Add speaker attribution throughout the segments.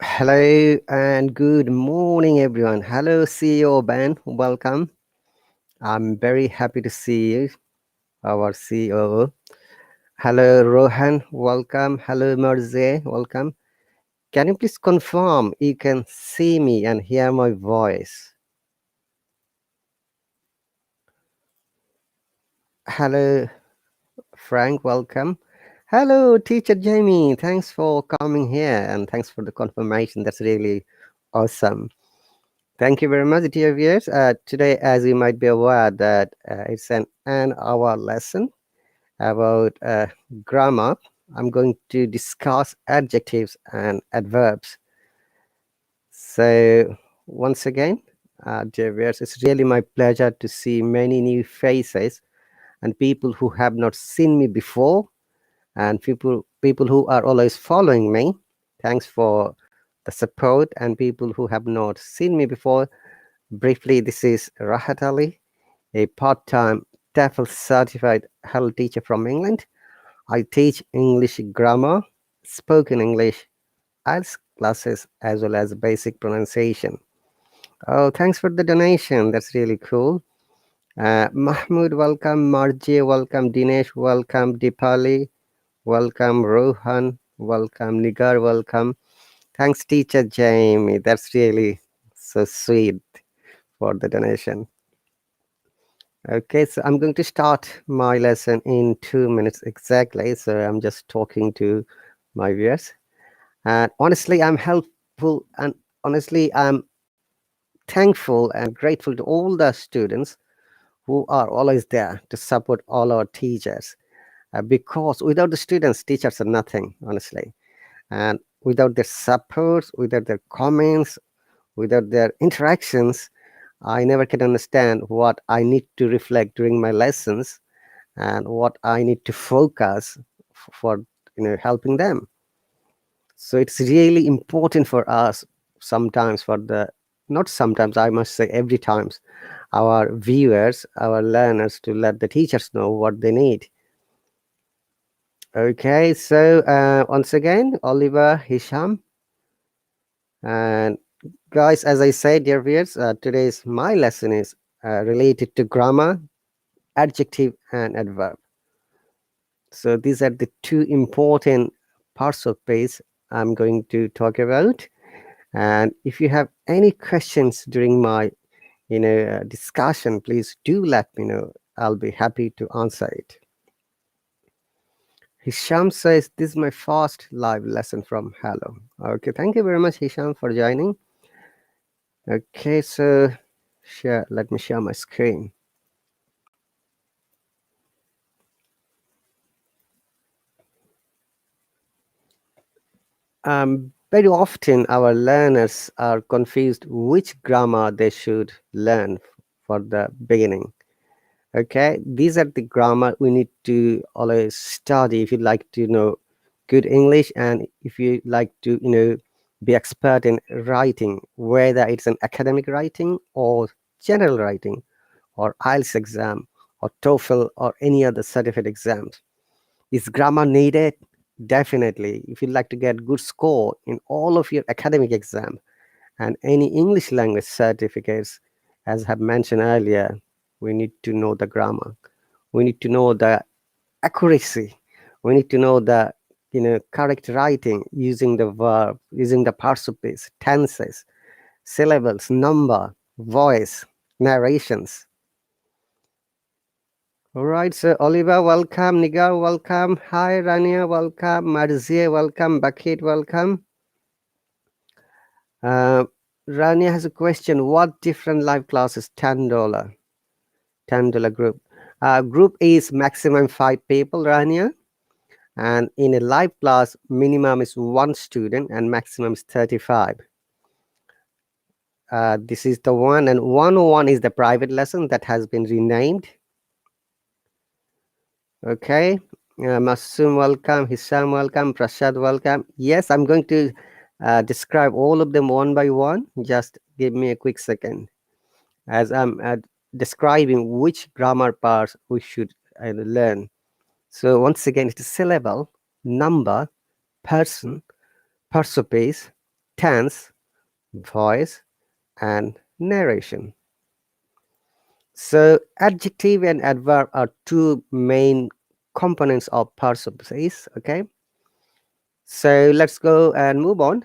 Speaker 1: Hello and good morning, everyone. Hello, CEO Ben. Welcome. I'm very happy to see you, our CEO. Hello, Rohan. Welcome. Hello, Marze. Welcome. Can you please confirm you can see me and hear my voice? Hello, Frank. Welcome. Hello, Teacher Jamie. Thanks for coming here and thanks for the confirmation. That's really awesome. Thank you very much, dear viewers. Today, as you might be aware, that it's an hour lesson about grammar. I'm going to discuss adjectives and adverbs. So, once again, dear viewers, it's really my pleasure to see many new faces and people who have not seen me before, and people who are always following me. Thanks for the support, and people who have not seen me before. Briefly, this is Rahat Ali, a part-time TEFL certified Hello teacher from England. I teach English grammar, spoken English, IELTS classes, as well as basic pronunciation. Oh, thanks for the donation. That's really cool. Mahmoud, welcome. Marji, welcome. Dinesh, welcome. Dipali, welcome. Rohan, welcome. Nigar, welcome. Thanks, teacher Jamie. That's really so sweet for the donation. Okay, so I'm going to start my lesson in 2 minutes exactly. So I'm just talking to my viewers. And honestly, I'm helpful and honestly, I'm thankful and grateful to all the students who are always there to support all our teachers. Because without the students, teachers are nothing, honestly. And without their support, without their comments, without their interactions, I never can understand what I need to reflect during my lessons and what I need to focus for helping them. So it's really important for us sometimes for the not sometimes I must say every times our viewers, our learners to let the teachers know what they need. Okay, so once again, Oliver, Hisham, and guys, as I said, dear viewers, today's my lesson is related to grammar, adjective, and adverb. So these are the two important parts of base I'm going to talk about. And if you have any questions during my discussion, please do let me know. I'll be happy to answer it. Hisham says this is my first live lesson from Hello. Okay, thank you very much, Hisham, for joining. Okay, so let me share my screen. Very often, our learners are confused which grammar they should learn for the beginning. Okay, these are the grammar we need to always study if you like to know good English and if you like to be expert in writing, whether it's an academic writing or general writing or IELTS exam or TOEFL or any other certificate exams. Is grammar needed? Definitely. If you'd like to get good score in all of your academic exam and any English language certificates, as I have mentioned earlier, we need to know the grammar. We need to know the accuracy. We need to know the correct writing using the verb, using the participles, tenses, syllables, number, voice, narrations. All right, so Oliver, welcome. Nigar, welcome. Hi, Rania, welcome. Marzia, welcome. Bakit, welcome. Uh, Rania has a question. What different live classes? $10. $10 group. Group is maximum 5 people, Rania. And in a live class, minimum is 1 student and maximum is 35. This is the one, and 101 is the private lesson that has been renamed. Okay, Masum, welcome. Hisham, welcome. Prashad, welcome. Yes, I'm going to describe all of them one by one. Just give me a quick second as I'm describing which grammar parts we should learn. So once again, it is syllable, number, person, persopase, tense, voice, and narration. So adjective and adverb are two main components of persupsis. Okay, so let's go and move on.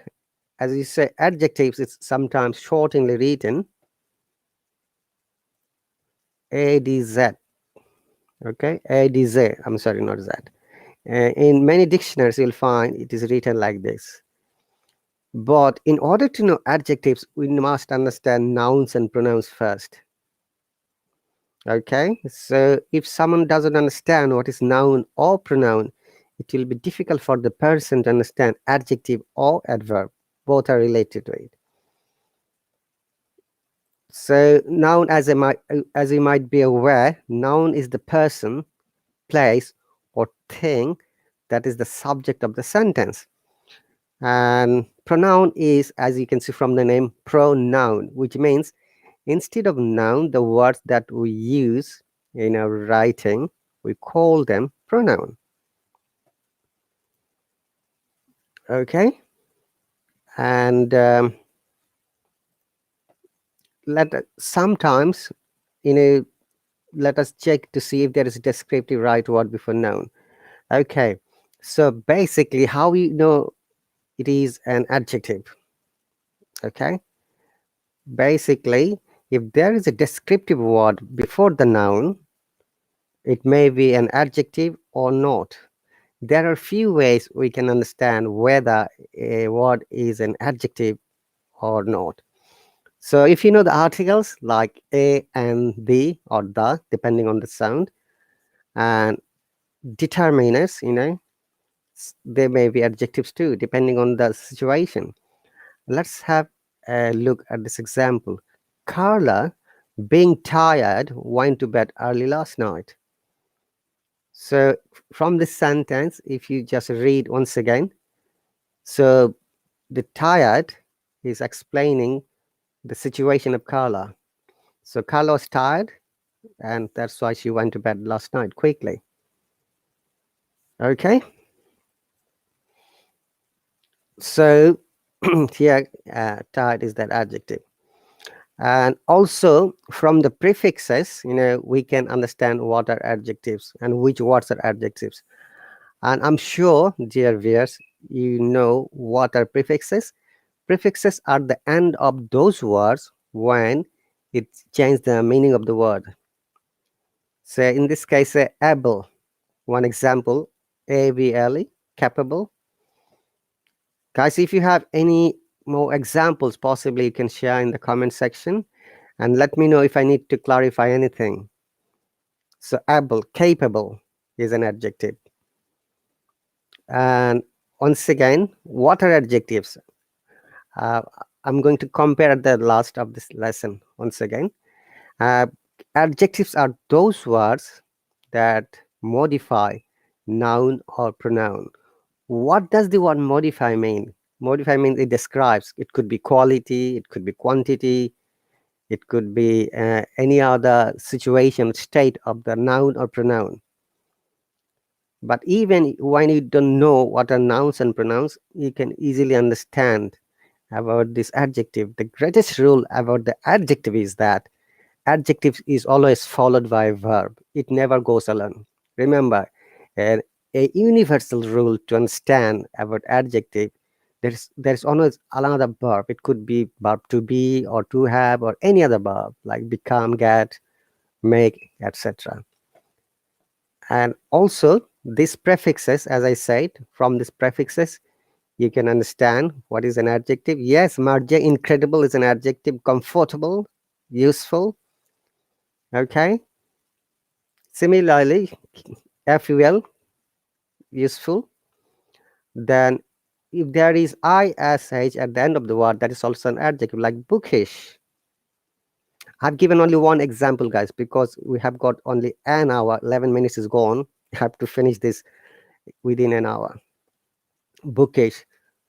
Speaker 1: As you say, adjectives is sometimes shortenly written ADZ. Okay, ADZ. I'm sorry, not Z. In many dictionaries, you'll find it is written like this. But in order to know adjectives, we must understand nouns and pronouns first. Okay, so if someone doesn't understand what is noun or pronoun, it will be difficult for the person to understand adjective or adverb. Both are related to it. So noun, as you might be aware, noun is the person, place, or thing that is the subject of the sentence. And pronoun is, as you can see from the name, pronoun, which means instead of noun, the words that we use in our writing, we call them pronoun. Okay, and sometimes, let us check to see if there is a descriptive right word before noun. Okay, so basically, how we know it is an adjective? Okay, basically, if there is a descriptive word before the noun, it may be an adjective or not. There are few ways we can understand whether a word is an adjective or not. So if you know the articles like a and the or the, depending on the sound, and determiners, they may be adjectives too, depending on the situation. Let's have a look at this example. Carla, being tired, went to bed early last night. So from this sentence, if you just read once again, so the tired is explaining the situation of Carla. So Carla was tired, and that's why she went to bed last night quickly. Okay. So here, tired is that adjective. And also from the prefixes, we can understand what are adjectives and which words are adjectives. And I'm sure, dear viewers, you know what are prefixes. Prefixes are the end of those words when it changes the meaning of the word. So in this case, say able. One example, able, capable. Guys, if you have any more examples, possibly you can share in the comment section and let me know if I need to clarify anything. So able, capable is an adjective. And once again, what are adjectives? Uh, I'm going to compare at the last of this lesson once again. Uh, Adjectives are those words that modify noun or pronoun. What does the word modify mean? Modify means it describes. It could be quality, it could be quantity, it could be any other situation, state of the noun or pronoun. But even when you don't know what are nouns and pronouns, you can easily understand about this adjective. The greatest rule about the adjective is that adjective is always followed by a verb. It never goes alone. Remember, uh, a universal rule to understand about adjective, there's always another verb. It could be verb to be or to have or any other verb like become, get, make, etc. And also these prefixes, as I said, from these prefixes you can understand what is an adjective. Yes, Marja, incredible is an adjective. Comfortable, useful. Okay. Similarly, FUL, useful. Then if there is ISH at the end of the word, that is also an adjective, like bookish. I've given only one example, guys, because we have got only an hour. 11 minutes is gone. I have to finish this within an hour. Bookish.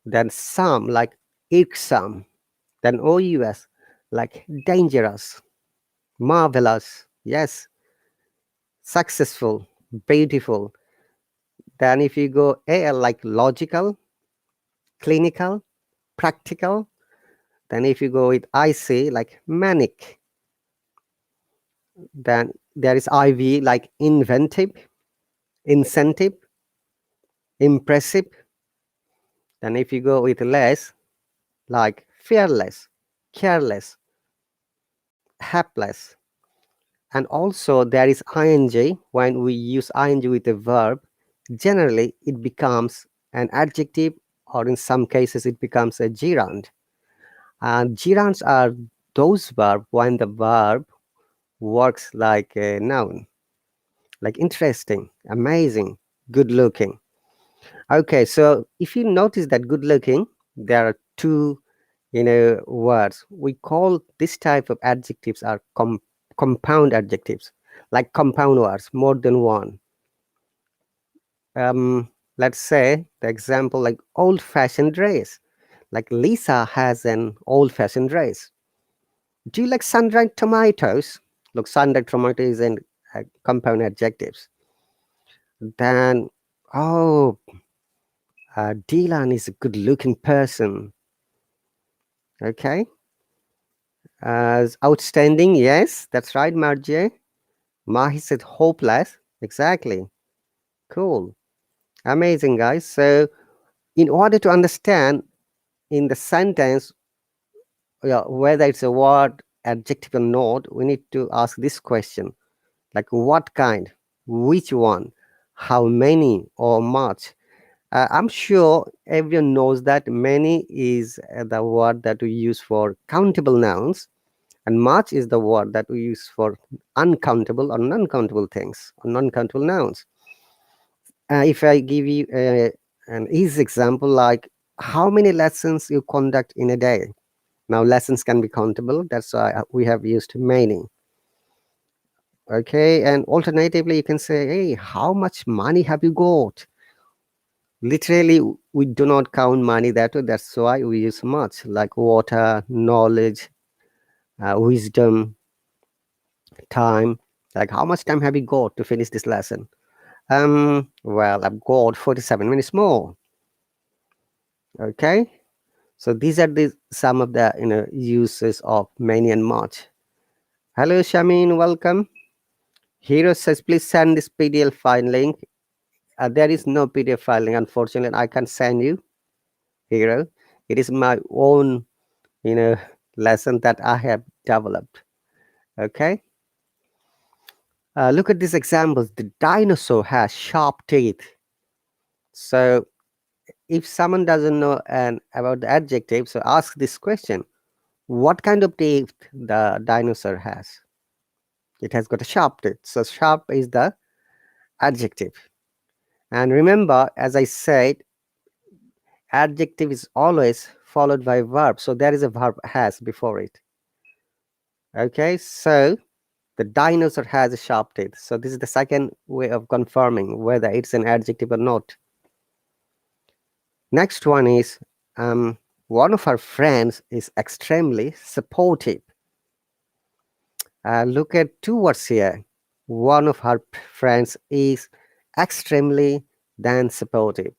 Speaker 1: Then some, like irksome. Then OUS, like dangerous, marvelous. Yes, successful, beautiful. Then if you go AL, like logical, clinical, practical. Then if you go with IC, like manic. Then there is IV, like inventive, incentive, impressive. Then if you go with less, like fearless, careless, hapless. And also there is ing. When we use ing with a verb, generally it becomes an adjective, or in some cases it becomes a gerund. And gerunds are those verbs when the verb works like a noun, like interesting, amazing, good looking. Okay, so if you notice that good looking, there are two, words. We call this type of adjectives are compound adjectives, like compound words, more than one. Let's say the example like old-fashioned dress. Like Lisa has an old-fashioned dress. Do you like sun-dried tomatoes? Look, sun-dried tomato is an compound adjectives. Then, oh, Dylan is a good-looking person. Okay. As outstanding, yes, that's right, Margie. Mahi said hopeless. Exactly. Cool. Amazing, guys. So, in order to understand in the sentence, whether it's a word, adjective, or not, we need to ask this question, like what kind, which one, how many, or much. I'm sure everyone knows that many is the word that we use for countable nouns, and much is the word that we use for uncountable or non-countable things, or non-countable nouns. If I give you an easy example, like how many lessons you conduct in a day. Now, lessons can be countable. That's why we have used many. Okay, and alternatively, you can say, hey, how much money have you got? Literally, we do not count money that way. That's why we use much, like water, knowledge, wisdom, time. Like, how much time have you got to finish this lesson? Well, I've got 47 minutes more. Okay, so these are the some of the uses of many and much. Hello, Shamin, welcome. Hero says, please send this PDF file link. There is no PDF file link, unfortunately. I can't send you, Hero. It is my own, you know, lesson that I have developed. Okay. Look at these examples. The dinosaur has sharp teeth. So if someone doesn't know about the adjective, so ask this question: what kind of teeth the dinosaur has? It has got a sharp teeth. So sharp is the adjective. And remember, as I said, adjective is always followed by verb. So there is a verb has before it. Okay, so the dinosaur has a sharp teeth. So this is the second way of confirming whether it's an adjective or not. Next one is one of our friends is extremely supportive. Look at two words here. One of her friends is extremely then supportive.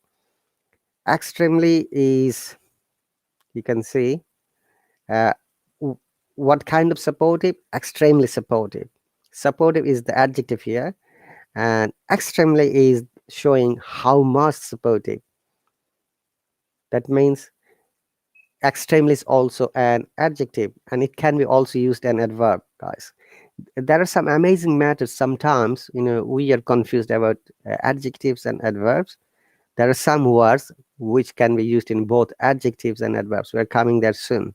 Speaker 1: Extremely is, you can see, uh, what kind of supportive? Extremely supportive. Supportive is the adjective here, and extremely is showing how much supportive. That means extremely is also an adjective, and it can be also used an adverb, guys. There are some amazing matters. Sometimes we are confused about adjectives and adverbs. There are some words which can be used in both adjectives and adverbs. We're coming there soon.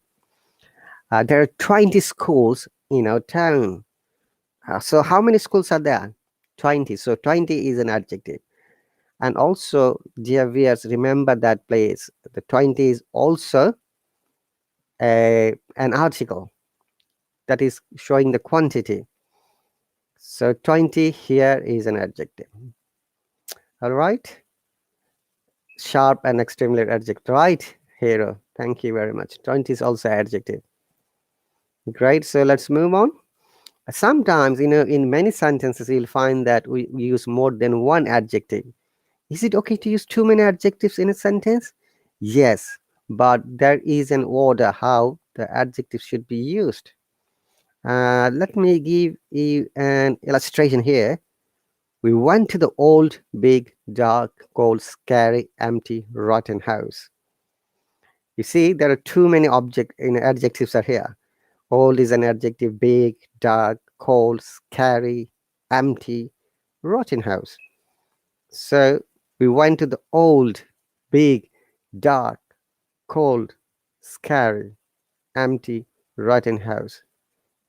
Speaker 1: There are 20 schools in our town. So how many schools are there? 20. So 20 is an adjective. And also, dear viewers, remember that place. The 20 is also an article that is showing the quantity. So 20 here is an adjective. All right. Sharp and extremely adjective. Right, Hero. Thank you very much. 20 is also adjective. Great. So let's move on. Sometimes, in many sentences, you'll find that we use more than one adjective. Is it okay to use too many adjectives in a sentence? Yes. but there is an order how the adjective should be used. Let me give you an illustration here. We went to the old, big, dark, cold, scary, empty, rotten house. You see, there are too many adjectives are here. Old is an adjective, big, dark, cold, scary, empty, rotten house. So we went to the old, big, dark, cold, scary, empty, rotten house.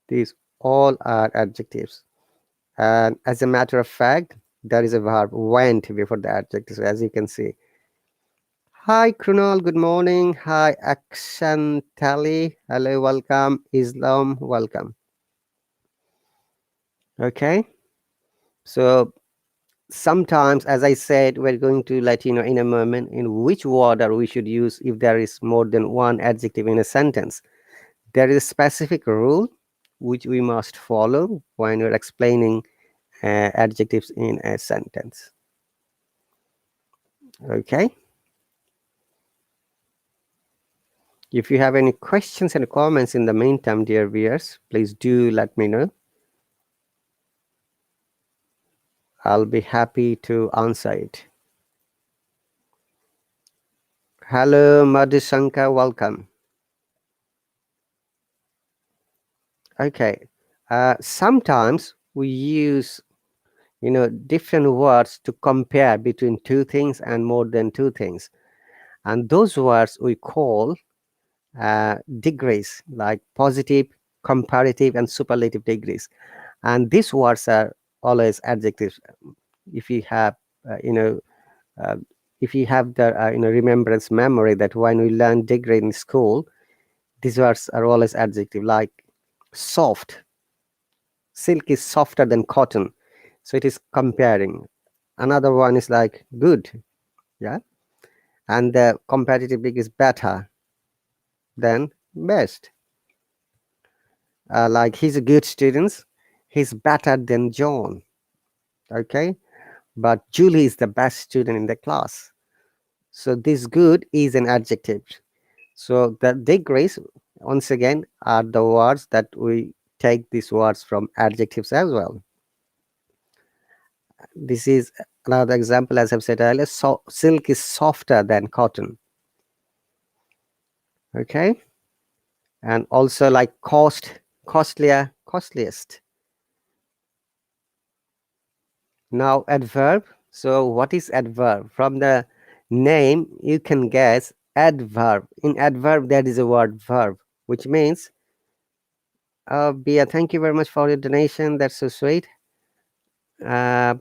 Speaker 1: These all are adjectives. And as a matter of fact, there is a verb went before the adjective, as you can see. Hi, Krunal, good morning. Hi, Akshan Tali. Hello, welcome. Islam, welcome. Okay. So sometimes, as I said, we're going to let you know in a moment in which order we should use if there is more than one adjective in a sentence. There is a specific rule which we must follow when we're explaining adjectives in a sentence. Okay. If you have any questions and comments in the meantime, dear viewers, please do let me know. I'll be happy to answer it. Hello, Madhushankar, welcome. Okay. Sometimes we use, different words to compare between two things and more than two things. And those words we call degrees, like positive, comparative, and superlative degrees. And these words are always adjectives. If you have, uh, if you have the, remembrance memory that when we learn degree in school, these words are always adjective, like soft. Silk is softer than cotton, so it is comparing. Another one is like good, yeah, and the comparative degree is better than best. Like he's a good student, he's better than John, okay, but Julie is the best student in the class. So this good is an adjective. So the degrees, once again, are the words that we take these words from adjectives as well. This is another example, as I've said earlier. So silk is softer than cotton. Okay. And also like cost, costlier, costliest. Now adverb. So what is adverb? From the name, you can guess adverb. In adverb, there is a word verb, which means, Bia, thank you very much for your donation. That's so sweet. Uh,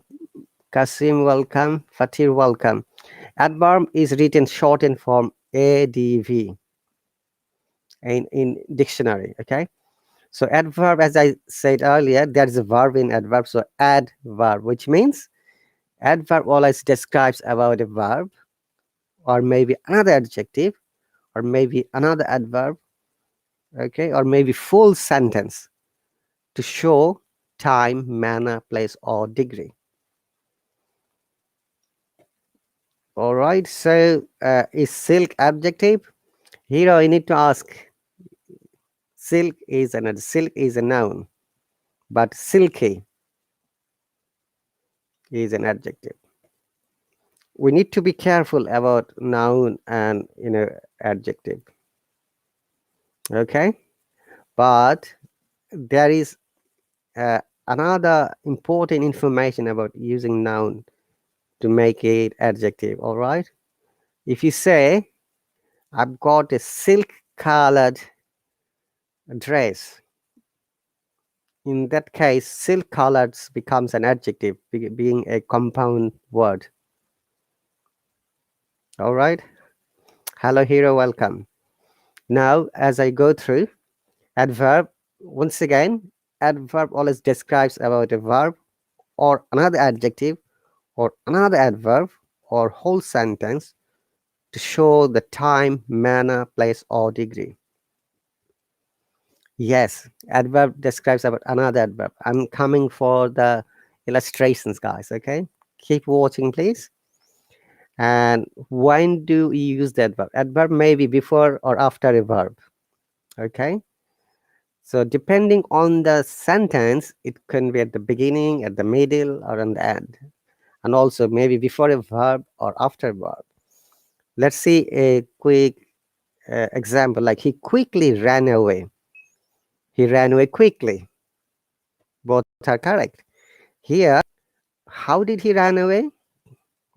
Speaker 1: Kasim, welcome. Fatir, welcome. Adverb is written shortened form ADV in dictionary. Okay. So adverb, as I said earlier, there is a verb in adverb. So adverb, which means adverb always describes about a verb or maybe another adjective or maybe another adverb, okay, or maybe full sentence to show time, manner, place, or degree. All right. So is silk adjective? Here I need to ask. Silk is a noun, but silky is an adjective. We need to be careful about noun and adjective. Okay, but there is another important information about using noun to make it adjective. All right, if you say I've got a silk colored dress, in that case silk colored becomes an adjective, being a compound word. All right. Hello, hero, welcome. Now, as I go through, adverb, once again, adverb always describes about a verb or another adjective or another adverb or whole sentence to show the time, manner, place, or degree. Yes, adverb describes about another adverb. I'm coming for the illustrations, guys, okay? Keep watching, please. And when do you use the adverb? Adverb may be before or after a verb. Okay. So depending on the sentence, it can be at the beginning, at the middle, or on the end. And also maybe before a verb or after a verb. Let's see a quick example, like he quickly ran away. He ran away quickly. Both are correct. Here, how did he run away?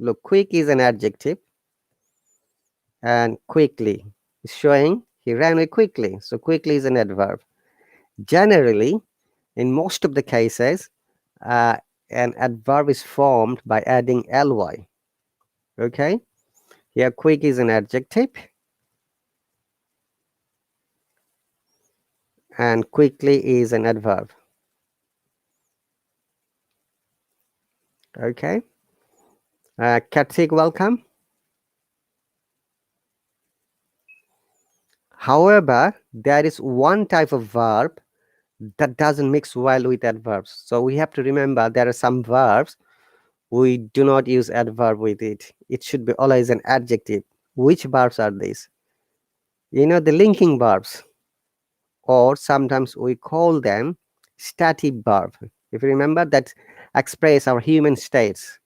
Speaker 1: Look, quick is an adjective and quickly is showing he ran away quickly. So quickly is an adverb. Generally, in most of the cases, uh, an adverb is formed by adding ly. Okay, here quick is an adjective and quickly is an adverb. Okay, Karthik, welcome. However, there is one type of verb that doesn't mix well with adverbs. So we have to remember there are some verbs we do not use adverb with it. It should be always an adjective. Which verbs are these? You know, the linking verbs, or sometimes we call them stative verb. If you remember, that express our human states.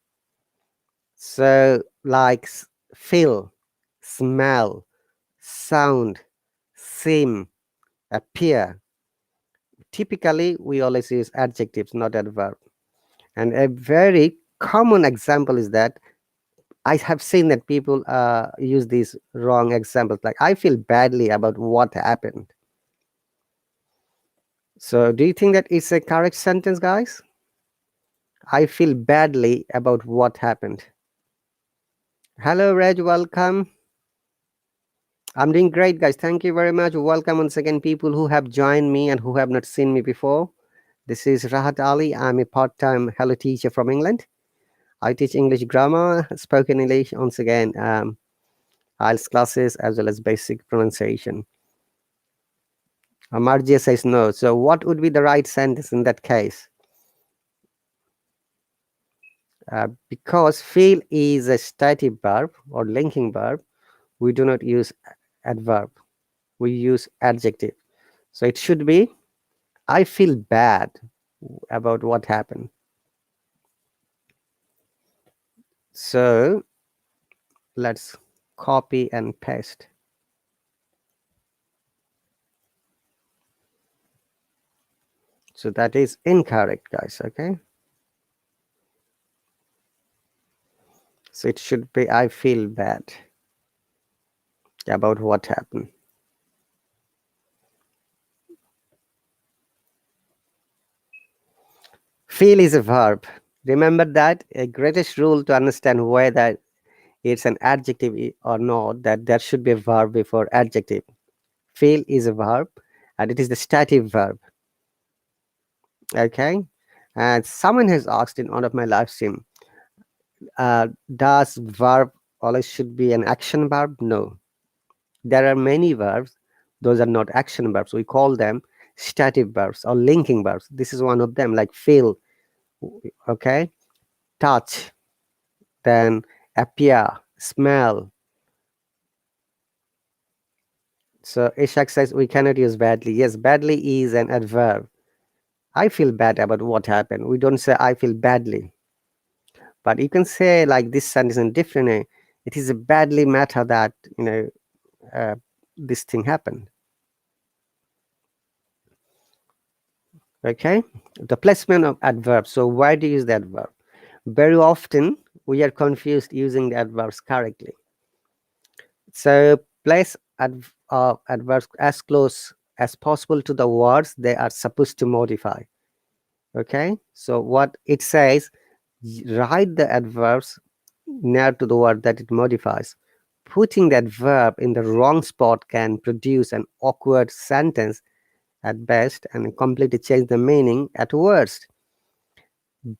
Speaker 1: So like feel, smell, sound, seem, appear. Typically, we always use adjectives, not adverb. And a very common example is that I have seen that people use these wrong examples, like I feel badly about what happened. So do you think that it's a correct sentence, guys? I feel badly about what happened. Hello, Reg, welcome. I'm doing great, guys. Thank you very much. Welcome once again, people who have joined me and who have not seen me before. This is Rahat Ali. I'm a part-time Hello teacher from England. I teach English grammar, spoken English, once again, IELTS classes, as well as basic pronunciation. Margia says no. So what would be the right sentence in that case? Because feel is a stative verb or linking verb, we do not use adverb. We use adjective. So it should be, I feel bad about what happened. So let's copy and paste. So that is incorrect, guys. Okay. So it should be, I feel bad about what happened. Feel is a verb. Remember that a greatest rule to understand whether it's an adjective or not, that there should be a verb before adjective. Feel is a verb and it is the stative verb. Okay. And someone has asked in one of my live stream, does verb always should be an action verb? No. There are many verbs. Those are not action verbs. We call them stative verbs or linking verbs. This is one of them, like feel, okay, touch, then appear, smell. So Ishak says we cannot use badly. Yes, badly is an adverb. I feel bad about what happened. We don't say I feel badly. But you can say like this sentence in different way. It is a badly matter that, this thing happened. Okay. The placement of adverbs. So why do you use the adverb? Very often we are confused using the adverbs correctly. So place adverbs as close as possible to the words they are supposed to modify. Okay, so what it says, write the adverbs near to the word that it modifies. Putting that verb in the wrong spot can produce an awkward sentence at best and completely change the meaning at worst.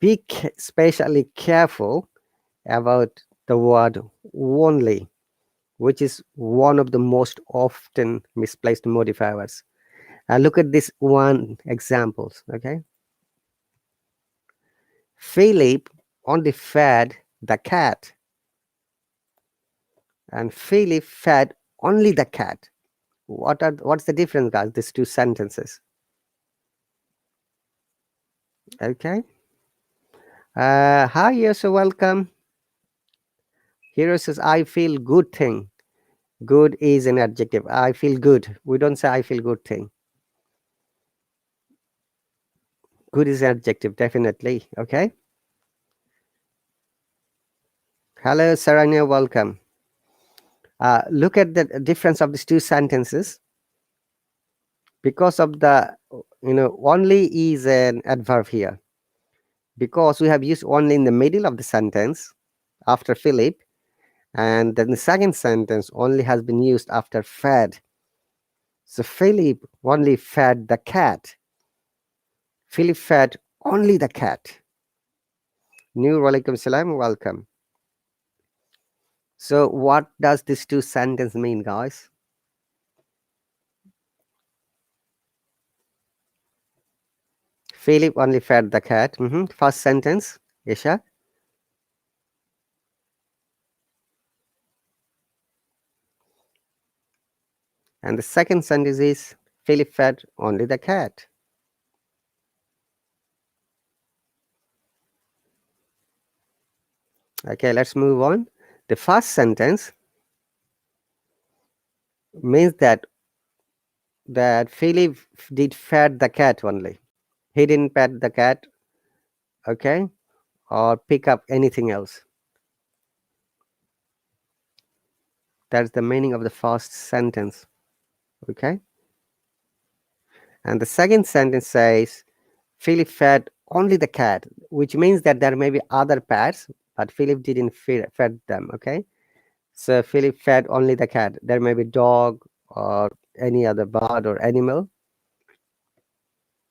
Speaker 1: Be especially careful about the word only, which is one of the most often misplaced modifiers. Look at this one examples. Okay, Philip only fed the cat. and Philip fed only the cat. What's the difference, guys? These two sentences. Okay. Hi, you're so welcome. Hero says, I feel good thing. Good is an adjective. I feel good. We don't say I feel good thing. Good is an adjective, definitely. Okay. Hello, Saranya, welcome. Look at the difference of these two sentences. Because of the, only is an adverb here. Because we have used only in the middle of the sentence after Philip, and then the second sentence only has been used after fed. So Philip only fed the cat. Philip fed only the cat. New Walaikum Salam, welcome. So what does this two sentence mean, guys? Philip only fed the cat. First sentence, Isha. And the second sentence is Philip fed only the cat. Okay, let's move on. The first sentence means that Philip did fed the cat only. He didn't pet the cat, okay, or pick up anything else. That's the meaning of the first sentence, okay. And the second sentence says Philip fed only the cat, which means that there may be other pets, but Philip didn't fed them, okay. So Philip fed only the cat. There may be dog or any other bird or animal.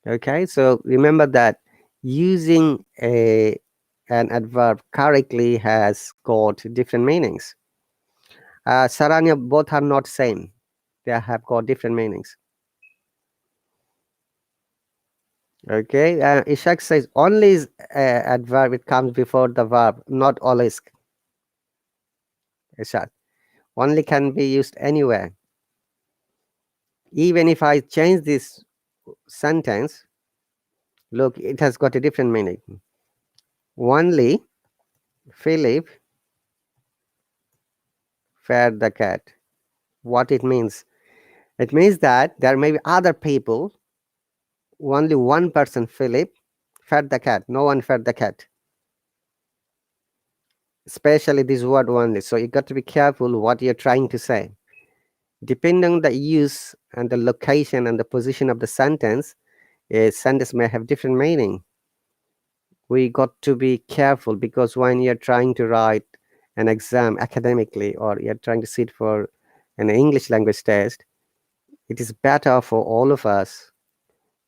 Speaker 1: Okay, so remember that using an adverb correctly has got different meanings. Saranya, both are not same. They have got different meanings. Okay, Ishak says only is adverb. It comes before the verb, not always. Ishak, only can be used anywhere. Even if I change this sentence, look, it has got a different meaning. Only Philip fed the cat. What it means? It means that there may be other people, only one person, Philip, fed the cat. No one fed the cat. Especially this word only. So you got to be careful what you're trying to say. Depending on the use and the location and the position of the sentence, a sentence may have different meaning. We got to be careful because when you're trying to write an exam academically or you're trying to sit for an English language test, it is better for all of us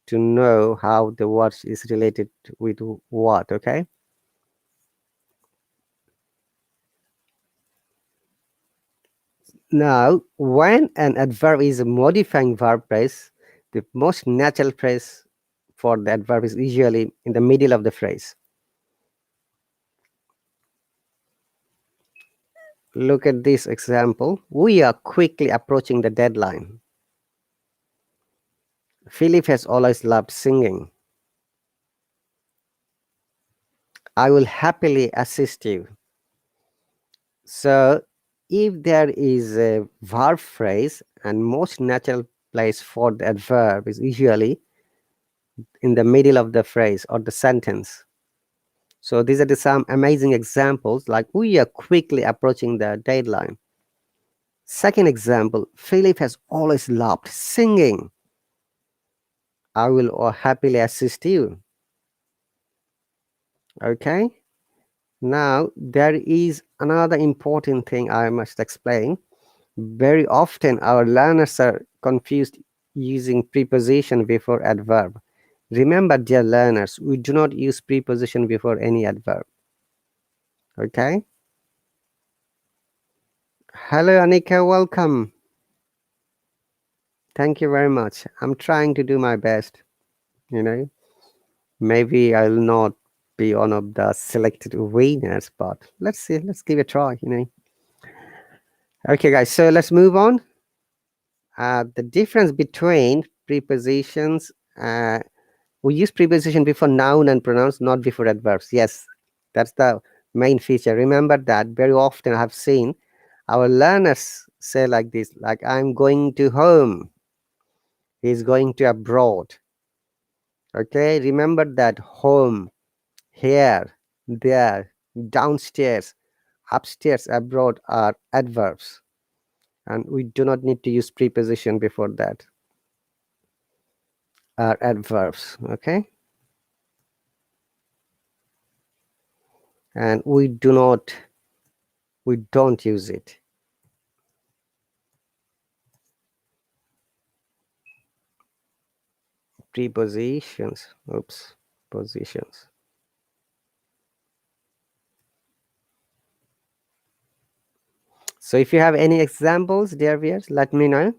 Speaker 1: to know how the word is related with what, okay? Now, when an adverb is a modifying verb phrase, the most natural phrase for the adverb is usually in the middle of the phrase. Look at this example. We are quickly approaching the deadline. Philip has always loved singing. I will happily assist you. So, if there is a verb phrase, and most natural place for the adverb is usually in the middle of the phrase or the sentence. So these are some amazing examples, like we are quickly approaching the deadline. Second example, Philip has always loved singing. I will happily assist you. Okay. Now, there is another important thing I must explain. Very often, our learners are confused using preposition before adverb. Remember, dear learners, we do not use preposition before any adverb. Okay. Hello, Anika. Welcome. Thank you very much. I'm trying to do my best. You know, maybe I'll not be one of the selected winners, but let's see. Let's give it a try. Okay, guys, so let's move on. The difference between prepositions, we use preposition before noun and pronouns, not before adverbs. Yes, that's the main feature. Remember that very often I have seen our learners say like this, like, I'm going to home, he's going to abroad. Okay, remember that home, here, there, downstairs, upstairs, abroad are adverbs, and we do not need to use preposition before that, are adverbs. Okay, and we don't use it. Prepositions, oops, positions. So if you have any examples, dear viewers, let me know.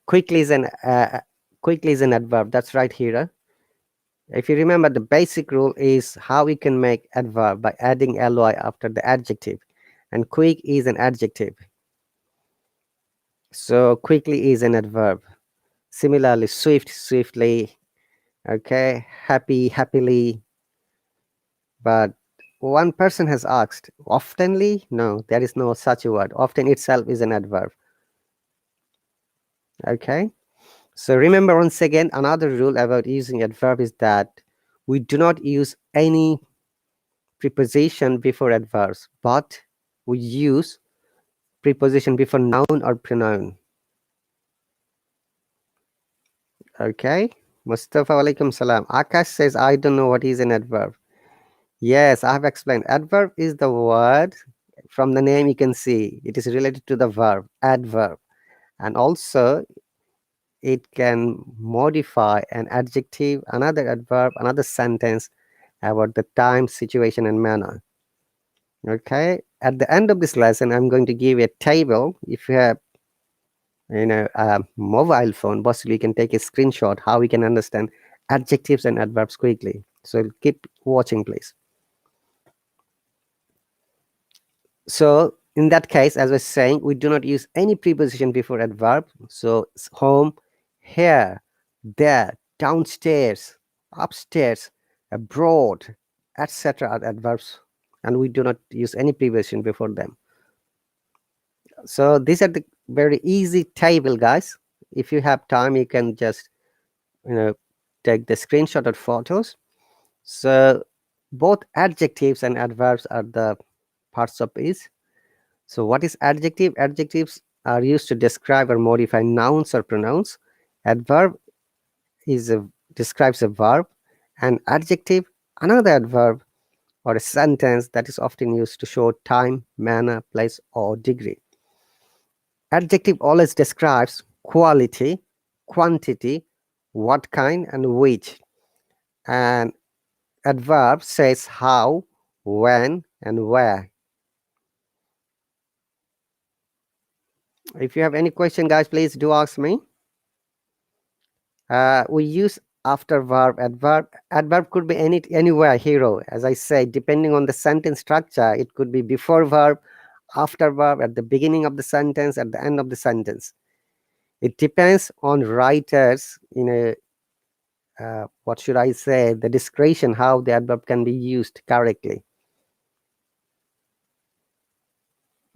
Speaker 1: Quickly is an adverb. That's right, Hira. If you remember, the basic rule is how we can make adverb by adding ly after the adjective, and quick is an adjective. So quickly is an adverb. Similarly, swift, swiftly. Okay, happy, happily. But one person has asked, oftenly? No, there is no such a word. Often itself is an adverb. Okay. So remember, once again, another rule about using adverb is that we do not use any preposition before adverbs, but we use preposition before noun or pronoun. Okay. Mustafa, alaikum salam. Akash says, I don't know what is an adverb. Yes, I have explained. Adverb is the word, from the name you can see, it is related to the verb, adverb. And also, it can modify an adjective, another adverb, another sentence about the time, situation, and manner. Okay. At the end of this lesson, I'm going to give a table. If you have, a mobile phone, possibly you can take a screenshot how we can understand adjectives and adverbs quickly. So keep watching, please. So in that case, as I was saying, we do not use any preposition before adverb. So home, here, there, downstairs, upstairs, abroad, etc. are adverbs, and we do not use any preposition before them. So these are the very easy table, guys. If you have time, you can just take the screenshot or photos. So both adjectives and adverbs are the parts of is. So what is adjective? Adjectives are used to describe or modify nouns or pronouns. Adverb describes a verb, and adjective another adverb or a sentence that is often used to show time, manner, place, or degree. Adjective always describes quality, quantity, what kind, and which. And adverb says how, when, and where. If you have any question, guys, please do ask me. We use after verb, adverb. Adverb could be anywhere, hero. As I said, depending on the sentence structure, it could be before verb, after verb, at the beginning of the sentence, at the end of the sentence. It depends on writers, what should I say, the discretion, how the adverb can be used correctly.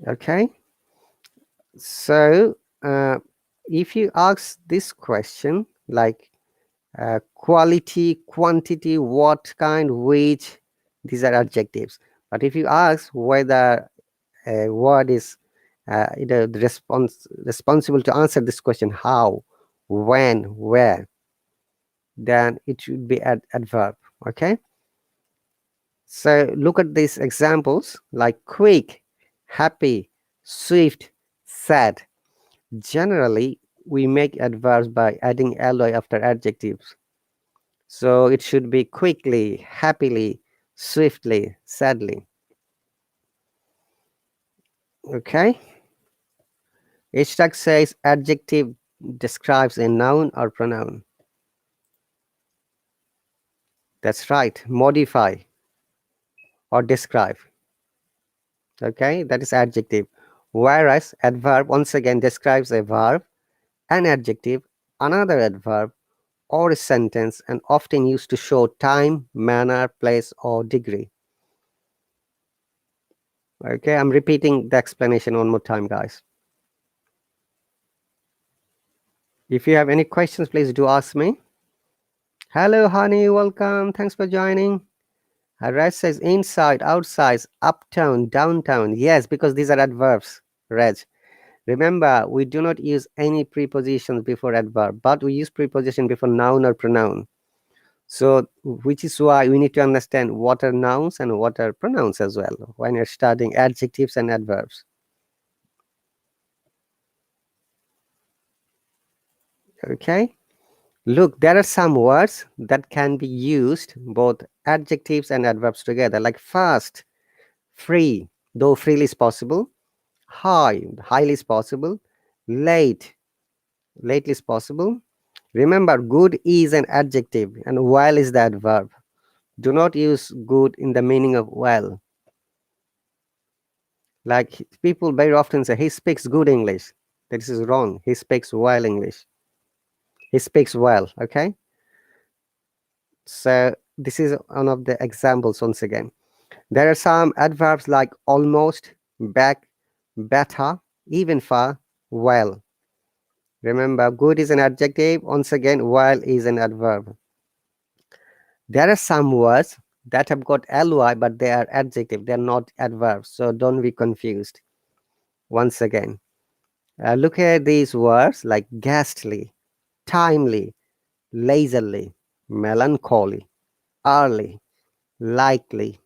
Speaker 1: Okay. So if you ask this question, like quality, quantity, what kind, which, these are adjectives. But if you ask whether a word is the responsible to answer this question, how, when, where, then it should be adverb. Okay. So look at these examples like quick, happy, swift, sad. Generally, we make adverbs by adding ly after adjectives. So it should be quickly, happily, swiftly, sadly. Okay. Hashtag says adjective describes a noun or pronoun. That's right. Modify. or describe. Okay, that is adjective. Whereas adverb once again describes a verb, an adjective, another adverb, or a sentence, and often used to show time, manner, place, or degree. Okay, I'm repeating the explanation one more time, guys. If you have any questions, please do ask me. Hello, honey, welcome. Thanks for joining. Raj says inside, outside, uptown, downtown. Yes, because these are adverbs, Raj. Remember, we do not use any prepositions before adverb, but we use preposition before noun or pronoun. So, which is why we need to understand what are nouns and what are pronouns as well when you're studying adjectives and adverbs. Okay. Look, there are some words that can be used both adjectives and adverbs together, like fast, free, though freely is possible, high, highly is possible, late, lately is possible. Remember, good is an adjective and well is the adverb. Do not use good in the meaning of well. Like people very often say, he speaks good English. This is wrong. He speaks well English. He speaks well, okay? So this is one of the examples once again. There are some adverbs like almost, back, better, even far, well. Remember, good is an adjective. Once again, well is an adverb. There are some words that have got ly, but they are adjective. They are not adverbs. So don't be confused. Once again, look at these words like ghastly, timely, lazily, melancholy, early, likely,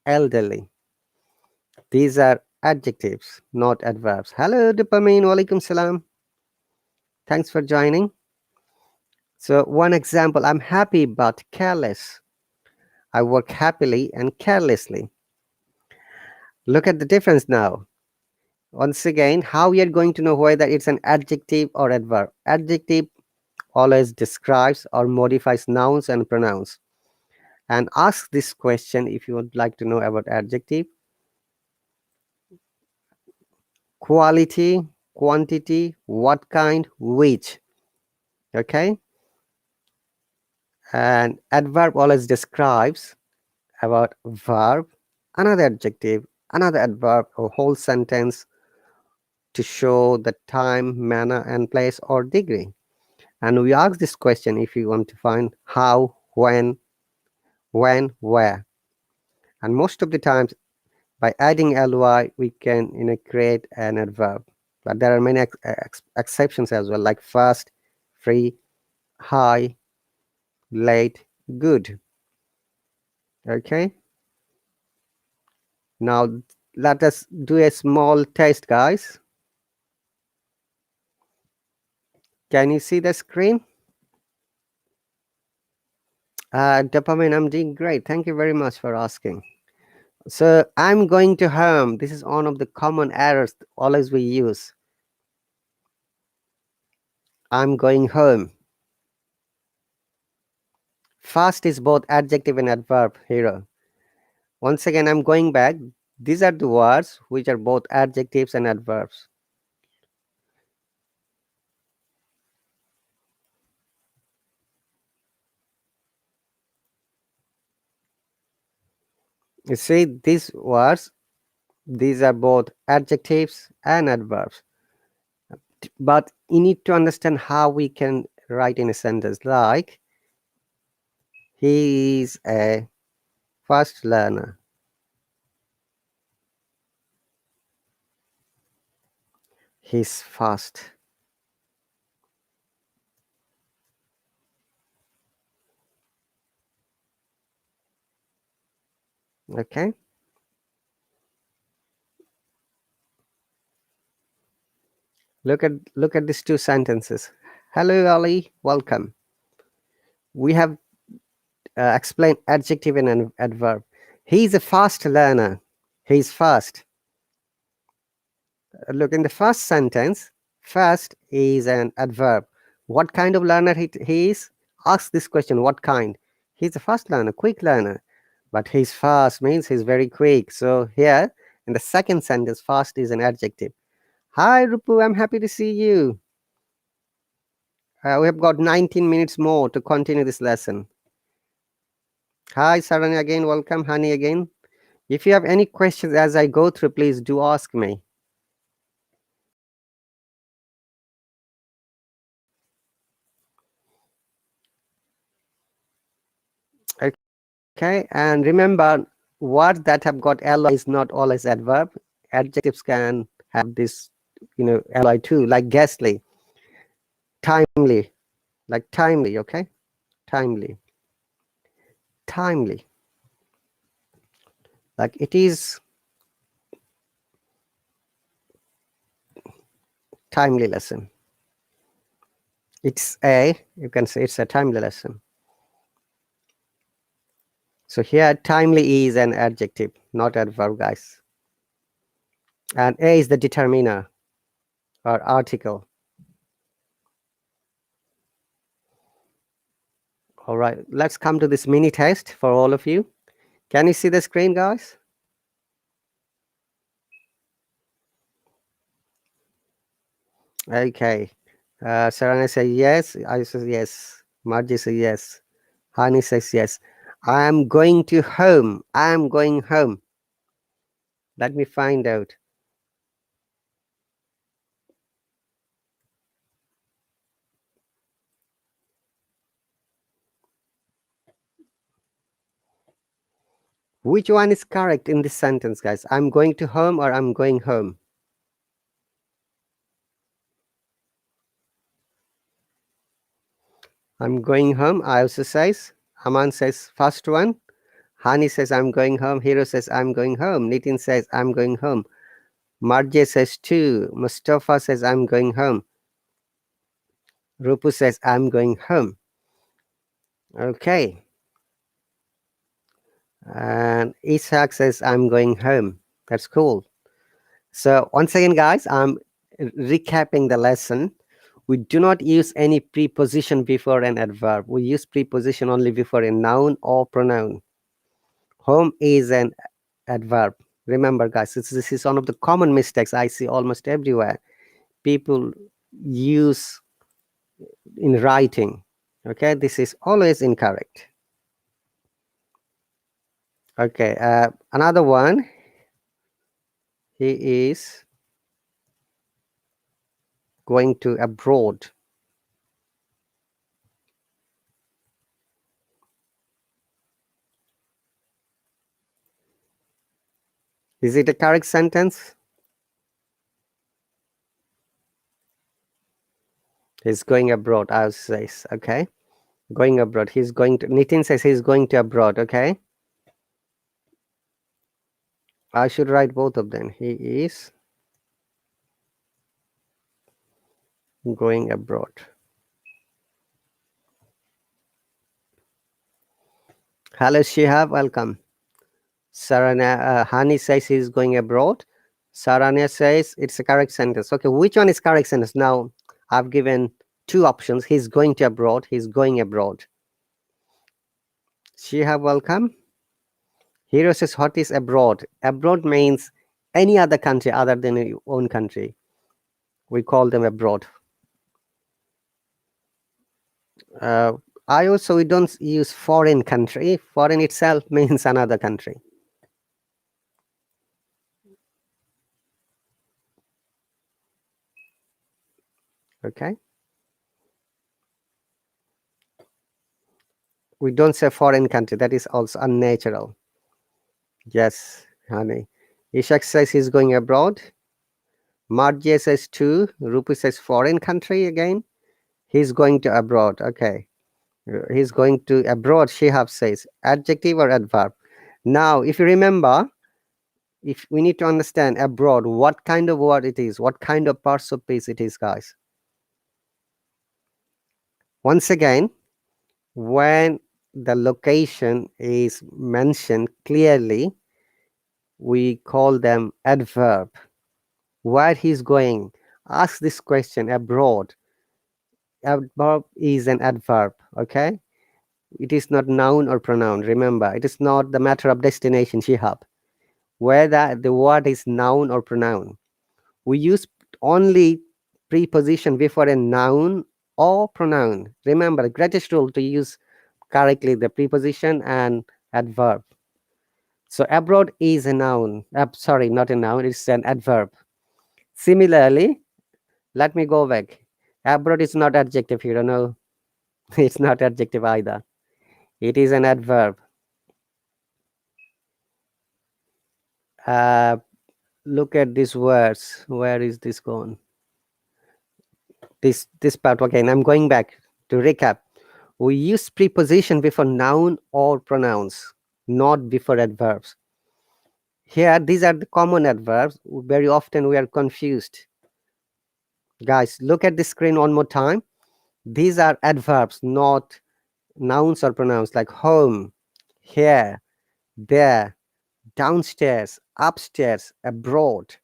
Speaker 1: elderly. These are adjectives, not adverbs. Hello, Dopamine. Walaikum salam. Thanks for joining. So, one example, I'm happy but careless. I work happily and carelessly. Look at the difference now. Once again, how we are going to know whether it's an adjective or adverb. Adjective always describes or modifies nouns and pronouns. And ask this question if you would like to know about adjective. Quality, quantity, what kind, which. Okay? And adverb always describes about verb, another adjective, another adverb, or whole sentence to show the time, manner, and place or degree. And we ask this question if you want to find how, when, where. And most of the times, by adding ly, we can create an adverb. But there are many exceptions as well, like fast, free, high, late, good. Okay. Now let us do a small test, guys. Can you see the screen? Dopamine, I'm doing great. Thank you very much for asking. So I'm going to home. This is one of the common errors always we use. I'm going home. Fast is both adjective and adverb, hero. Once again, I'm going back. These are the words which are both adjectives and adverbs. You see, these words, these are both adjectives and adverbs. But you need to understand how we can write in a sentence like, he is a fast learner. He's fast. Okay. Look at these two sentences. Hello, Ali. Welcome. We have explained adjective and an adverb. He's a fast learner. He's fast. Look, in the first sentence, fast is an adverb. What kind of learner he is? Ask this question, what kind? He's a fast learner, quick learner. But he's fast means he's very quick. So here in the second sentence, fast is an adjective. Hi, Rupu, I'm happy to see you. We have got 19 minutes more to continue this lesson. Hi, Sarani again. Welcome, Hani again. If you have any questions as I go through, please do ask me. Okay, and remember, words that have got ly is not always adverb. Adjectives can have this, ly too, like ghastly, timely, like timely, okay? Timely, timely. Like it is timely lesson. You can say it's a timely lesson. So here, timely is an adjective, not adverb, guys. And a is the determiner or article. All right, let's come to this mini test for all of you. Can you see the screen, guys? Okay. Sarana says yes. I says yes. Margie says yes. Hani says yes. I am going to home. I am going home. Let me find out. Which one is correct in this sentence, guys? I'm going to home or I'm going home? I'm going home. I also says. Aman says first one. Hani says I'm going home. Hero says I'm going home. Nitin says I'm going home. Marje says two. Mustafa says I'm going home. Rupu says I'm going home. Okay. And Ishak says I'm going home. That's cool. So once again, guys, I'm recapping the lesson. We do not use any preposition before an adverb. We use preposition only before a noun or pronoun. Home is an adverb. Remember, guys, this is one of the common mistakes I see almost everywhere. People use in writing. Okay, this is always incorrect. Okay, another one. He is going to abroad. Is it a correct sentence? He's going abroad, I says, okay. Going abroad. He's going to, Nitin says he's going to abroad, okay. I should write both of them. He is going abroad. Hello, Shihab, welcome. Sarana, Hani says he's going abroad. Saranya says it's a correct sentence. Okay, which one is correct sentence? Now, I've given two options. He's going to abroad. He's going abroad. Shihab, welcome. Hero says what is abroad? Abroad means any other country other than your own country. We call them abroad. I also, we don't use foreign country. Foreign itself means another country. Okay. We don't say foreign country. That is also unnatural. Yes, honey. Ishak says he's going abroad. Marje says two. Rupi says foreign country again. He's going to abroad. Okay. He's going to abroad, Shihab says. Adjective or adverb? Now, if you remember, if we need to understand abroad, what kind of word it is, what kind of parts of speech it is, guys. Once again, when the location is mentioned clearly, we call them adverb. Where he's going, ask this question abroad. Adverb is an adverb, okay? It is not noun or pronoun. Remember, it is not the matter of destination, Shihab, whether the word is noun or pronoun. We use only preposition before a noun or pronoun. Remember, the greatest rule to use correctly the preposition and adverb. So abroad is a noun. Sorry, not a noun, it's an adverb. Similarly, let me go back. Abroad is not adjective here, no. It's not adjective either. It is an adverb. Uh, Look at these words. Where is this gone? This part again. I'm going back to recap. We use preposition before noun or pronouns, not before adverbs. Here, these are the common adverbs. Very often we are confused. Guys, look at the screen one more time. These are adverbs, not nouns or pronouns, like home, here, there, downstairs, upstairs, abroad.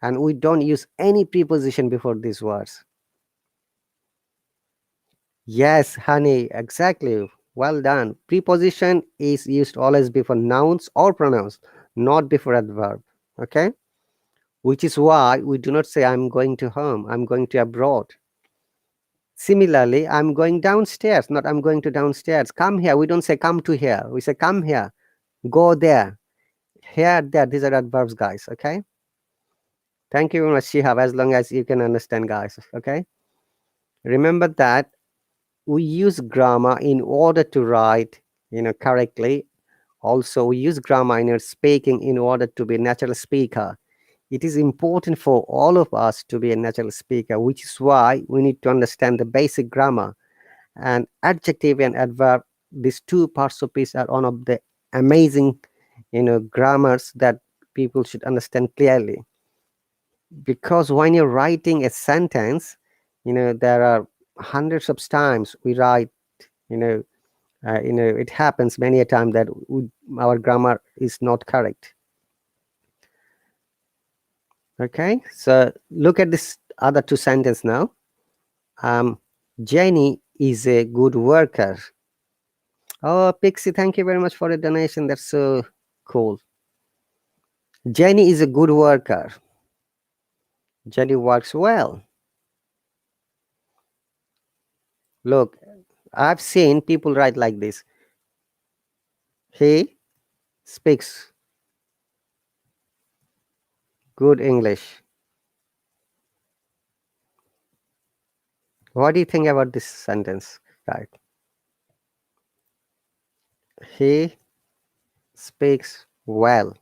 Speaker 1: And we don't use any preposition before these words. Yes, honey, exactly. Well done. Preposition is used always before nouns or pronouns, not before adverb. Okay? Which is why we do not say I'm going to home, I'm going to abroad. Similarly, I'm going downstairs, not I'm going to downstairs. Come here. We don't say come to here. We say come here, go there, here, there. These are adverbs, guys. Okay? Thank you very much, Shihab, as long as you can understand, guys. Okay? Remember that we use grammar in order to write, correctly. Also, we use grammar in our speaking in order to be a natural speaker. It is important for all of us to be a natural speaker, which is why we need to understand the basic grammar. And adjective and adverb, these two parts of speech are one of the amazing, grammars that people should understand clearly. Because when you're writing a sentence, there are hundreds of times we write, it happens many a time that our grammar is not correct. Okay, so look at this other two sentences now. Jenny is a good worker. Oh, Pixie, thank you very much for the donation. That's so cool. Jenny is a good worker. Jenny works well. Look, I've seen people write like this. He speaks good English. What do you think about this sentence? Right. He speaks well.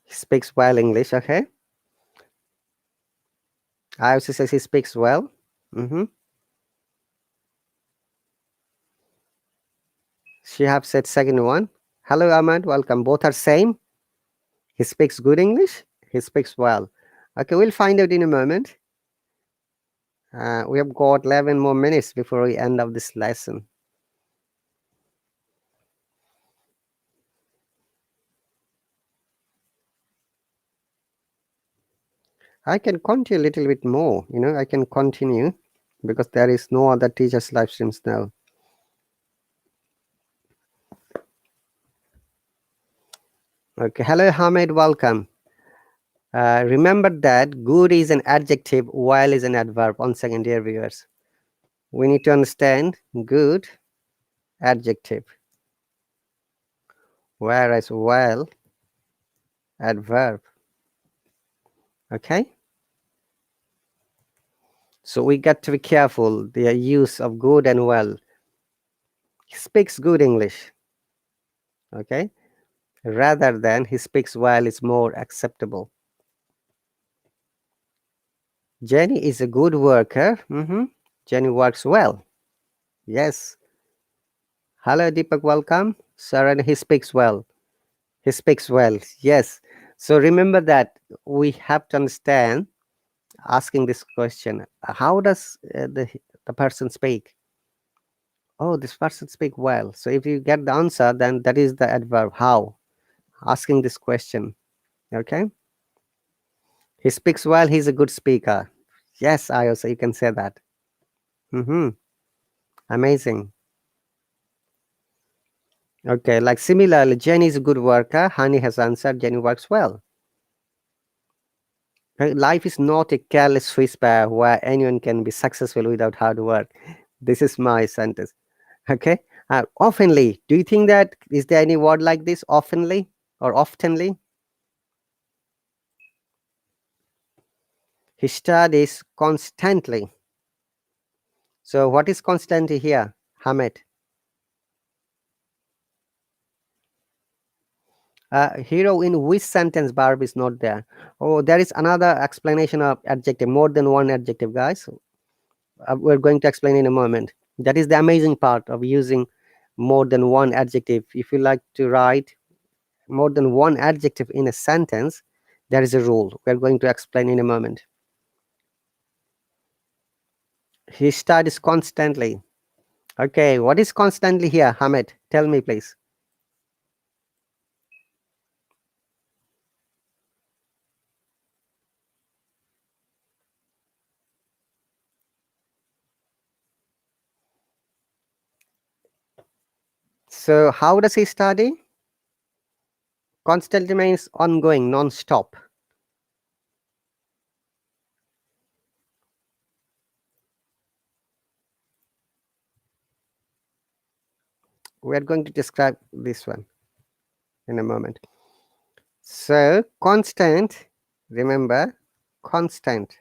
Speaker 1: He speaks well English, okay? I also says he speaks well. She have said second one. Hello, Ahmad. Welcome. Both are same. He speaks good English. He speaks well. Okay, we'll find out in a moment. We have got 11 more minutes before we end of this lesson. I can continue a little bit more. I can continue because there is no other teachers live streams now. Okay. Hello, Hamid. Welcome. Remember that good is an adjective, well is an adverb. On second, dear viewers, we need to understand good adjective, whereas well adverb. Okay, so we got to be careful the use of good and well. He speaks good English, okay, rather than he speaks well is more acceptable. Jenny is a good worker. Jenny works well. Yes. Hello, Deepak. Welcome. Sir, he speaks well. He speaks well. Yes. So remember that we have to understand asking this question. How does the person speak? Oh, this person speak well. So if you get the answer, then that is the adverb. How? Asking this question. Okay. He speaks well. He's a good speaker. Yes, I also you can say that. Amazing. Okay, like similarly, Jenny is a good worker. Honey has answered, Jenny works well. Life is not a careless whisper where anyone can be successful without hard work. This is my sentence. Okay. Oftenly, do you think that is there any word like this? Oftenly or oftenly? He studies constantly. So, what is constantly here, Hamid? Hero in which sentence verb is not there? Oh, there is another explanation of adjective, more than one adjective, guys. We're going to explain in a moment. That is the amazing part of using more than one adjective. If you like to write more than one adjective in a sentence, there is a rule. We're going to explain in a moment. He studies constantly. Okay, what is constantly here, Hamid? Tell me, please. So, how does he study? Constantly means ongoing, non-stop. We're going to describe this one in a moment. So, constant, remember, constant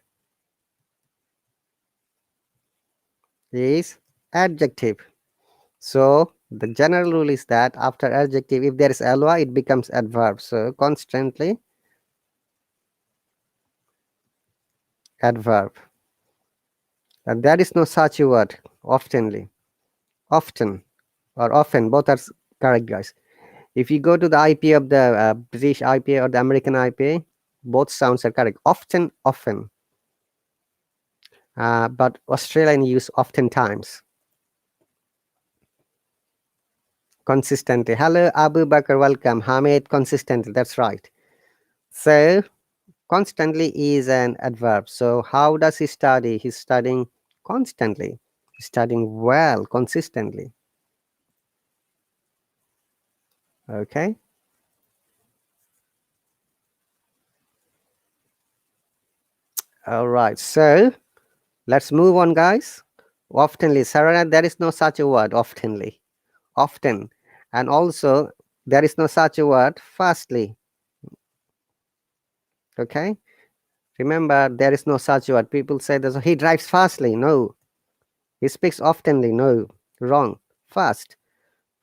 Speaker 1: is adjective. So, the general rule is that after adjective, if there is ly, it becomes adverb. So, constantly, adverb. And there is no such a word, oftenly, often, or often, both are correct, guys. If you go to the IP of the British IPA or the American IPA, both sounds are correct. Often, often. But Australian use oftentimes. Consistently. Hello, Abu Bakr, welcome. Hamid, consistently. That's right. So, constantly is an adverb. So, how does he study? He's studying constantly, he's studying well, consistently. Okay. All right. So, let's move on, guys. Oftenly. Sarana, there is no such a word, oftenly. Often. And also, there is no such a word, fastly. Okay. Remember, there is no such word. People say that he drives fastly. No. He speaks oftenly. No. Wrong. Fast.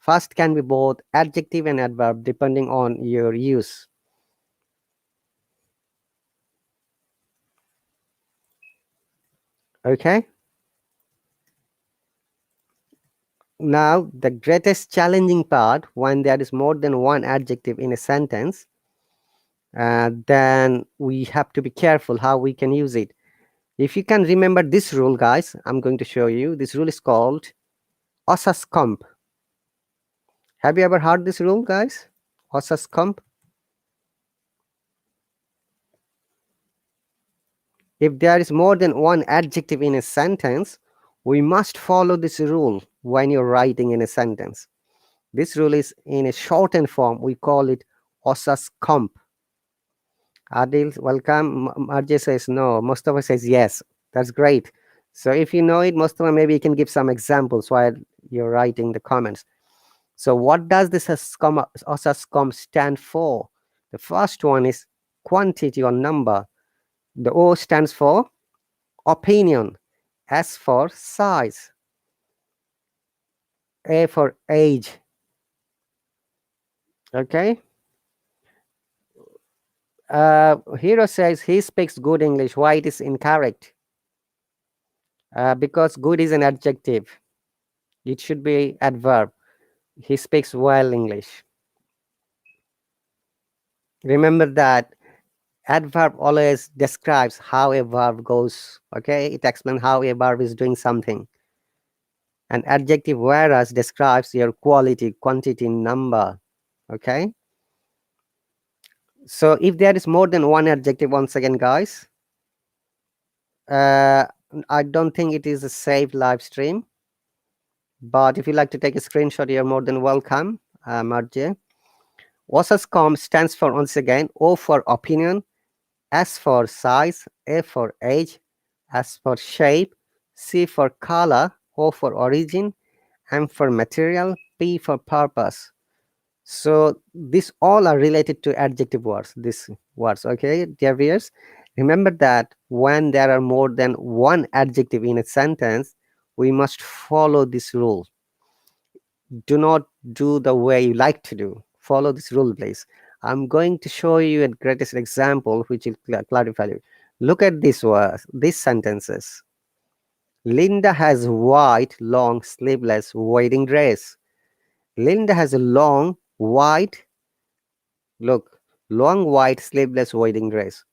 Speaker 1: Fast can be both adjective and adverb depending on your use. Okay. Now, the greatest challenging part when there is more than one adjective in a sentence, then we have to be careful how we can use it. If you can remember this rule, guys, I'm going to show you. This rule is called Osascomp. Have you ever heard this rule, guys? Osascomp. If there is more than one adjective in a sentence, we must follow this rule when you're writing in a sentence. This rule is in a shortened form. We call it Osascomp. Adil, welcome. Marje says no. Mustafa says yes. That's great. So if you know it, Mustafa, maybe you can give some examples while you're writing the comments. So what does this Osascomp stand for? The first one is quantity or number. The O stands for opinion, S for size, A for age. Okay. Hero says he speaks good English. Why it is incorrect? Because good is an adjective. It should be adverb. He speaks well English. Remember that adverb always describes how a verb goes. Okay, it explains how a verb is doing something. An adjective whereas describes your quality, quantity, number. Okay. So if there is more than one adjective, once again, guys, I don't think it is a saved live stream, but if you like to take a screenshot, you're more than welcome, Marje. OSASCOM stands for, once again, O for opinion, S for size, A for age, S for shape, C for color, O for origin, M for material, P for purpose. So these all are related to adjective words, these words, okay, dear viewers. Remember that when there are more than one adjective in a sentence, we must follow this rule. Do not do the way you like to do. Follow this rule, please. I'm going to show you a greatest example which will clarify you. Look at this words, these sentences. Linda has white, long, sleeveless wedding dress. Linda has a long, white, look, long, white, sleeveless wedding dress.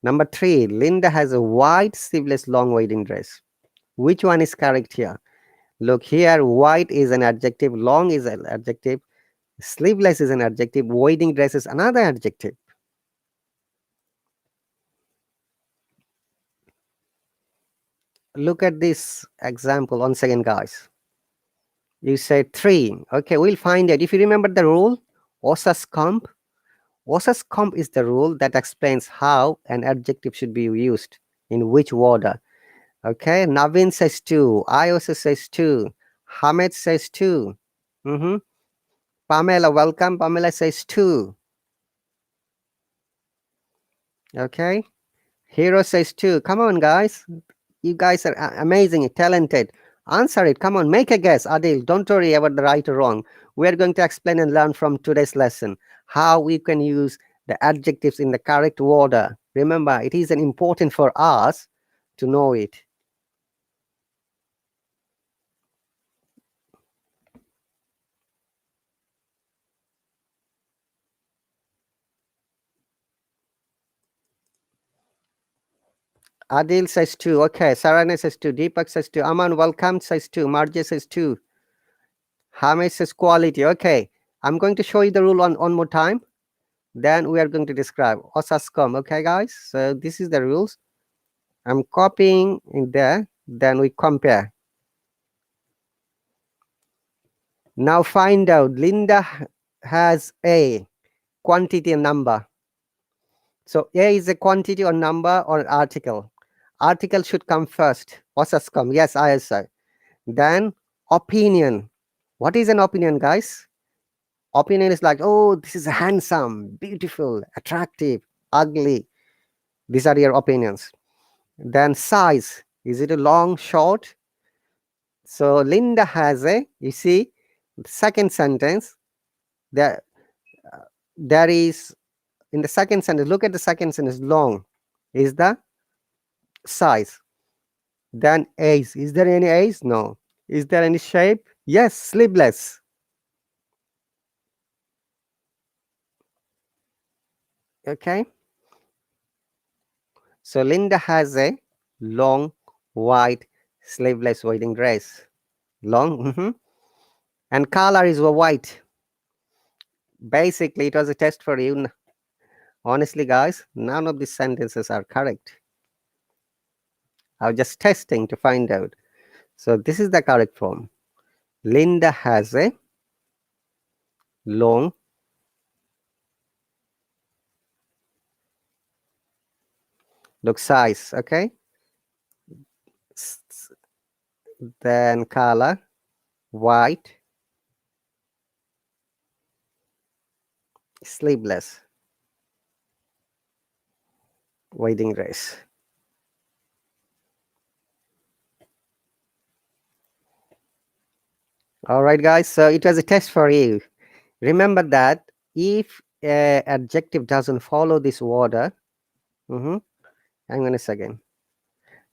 Speaker 1: Number 3, Linda has a white, sleeveless, long wedding dress. Which one is correct here? Look here, white is an adjective, long is an adjective, sleeveless is an adjective, wedding dress is another adjective. Look at this example once again, guys. You say 3. Okay, we'll find it. If you remember the rule, OSAS comp. OSAS comp is the rule that explains how an adjective should be used, in which order. Okay, Navin says 2. I also says 2. Hamed says 2. Pamela, welcome. Pamela says 2. Okay. Hero says 2. Come on, guys. You guys are amazing, talented. Answer it. Come on, make a guess. Adil, don't worry about the right or wrong. We're going to explain and learn from today's lesson how we can use the adjectives in the correct order. Remember, it is important for us to know it. Adil says 2. Okay. Sarana says 2. Deepak says 2. Aman, welcome, says 2. Marja says 2. Hamid says quality. Okay. I'm going to show you the rule one more time. Then we are going to describe OSASCOM. Okay, guys. So this is the rules. I'm copying in there. Then we compare. Now find out. Linda has a quantity and number. So A is a quantity or number or article. Article should come first. OSASCOM. Yes, ISI. Then opinion. What is an opinion, guys? Opinion is like, oh, this is handsome, beautiful, attractive, ugly. These are your opinions. Then size. Is it a long, short? So Linda has a, you see, second sentence, there, there is, in the second sentence, look at the second sentence, long is the size. Then age. Is there any age? No. Is there any shape? Yes, sleeveless. Okay. So Linda has a long, white, sleeveless wedding dress. Long. And color is white. Basically, it was a test for you. Honestly, guys, none of these sentences are correct. I was just testing to find out. So this is the correct form. Linda has a long, look size, okay? Then color, white, sleeveless, wedding dress. All right, guys. So it was a test for you. Remember that if an adjective doesn't follow this order, hang on a second.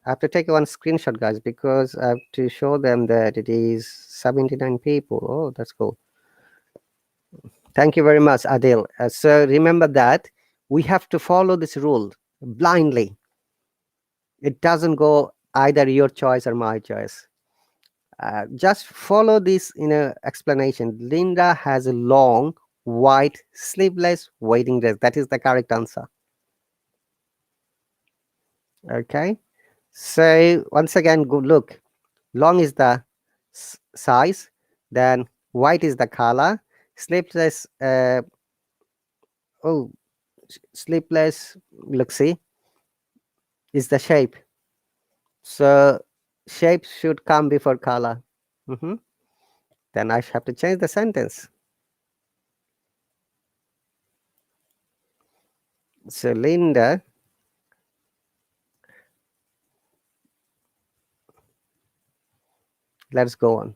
Speaker 1: I have to take one screenshot, guys, because I have to show them that it is 79 people. Oh, that's cool. Thank you very much, Adil. So remember that we have to follow this rule blindly. It doesn't go either your choice or my choice. Just follow this in a explanation. Linda has a long, white, sleeveless wedding dress. That is the correct answer. Okay. So once again, go look. Long is the size, then white is the color, sleepless. Oh, sleepless. Look, see, is the shape. So shape should come before color. Then I have to change the sentence. So Linda let's go on,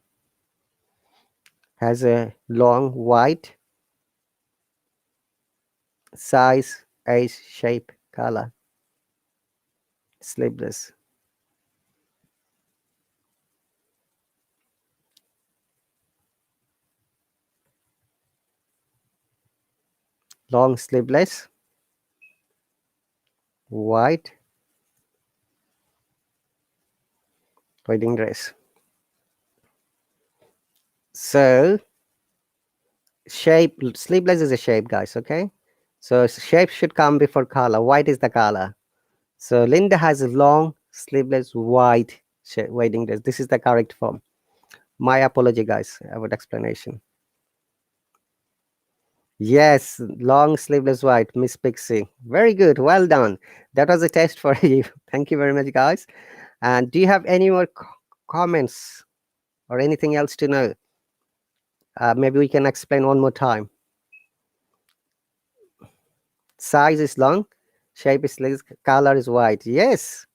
Speaker 1: has a long white size, age, shape, color, sleeveless. Long sleeveless, white wedding dress. So shape, sleeveless is a shape, guys, okay? So shape should come before color. White is the color. So Linda has a long sleeveless white wedding dress. This is the correct form. My apology, guys, about explanation. Yes, long sleeveless white, Miss Pixie. Very good. Well done. That was a test for you. Thank you very much, guys. And do you have any more comments or anything else to know? Maybe we can explain one more time. Size is long, shape is sleeveless, color is white. Yes,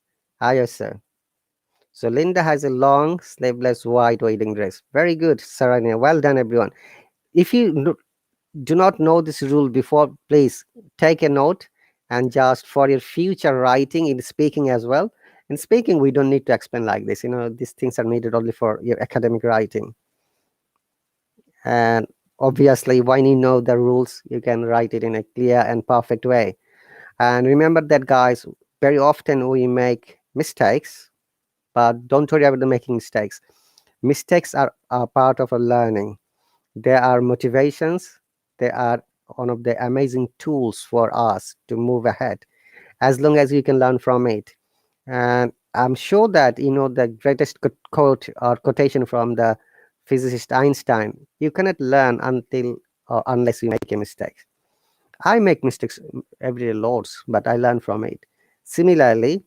Speaker 1: yes, sir. So Linda has a long sleeveless white wedding dress. Very good, Sarania. Well done, everyone. If you do not know this rule before, please take a note, and just for your future writing in speaking as well. In speaking, we don't need to explain like this. These things are needed only for your academic writing. And obviously, when you know the rules, you can write it in a clear and perfect way. And remember that, guys, very often we make mistakes, but don't worry about the making mistakes. Mistakes are part of a learning. They are motivations. They are one of the amazing tools for us to move ahead, as long as you can learn from it. And I'm sure that the greatest quote or quotation from the physicist Einstein: you cannot learn until or unless you make a mistake. I make mistakes every day, loads, but I learn from it. Similarly,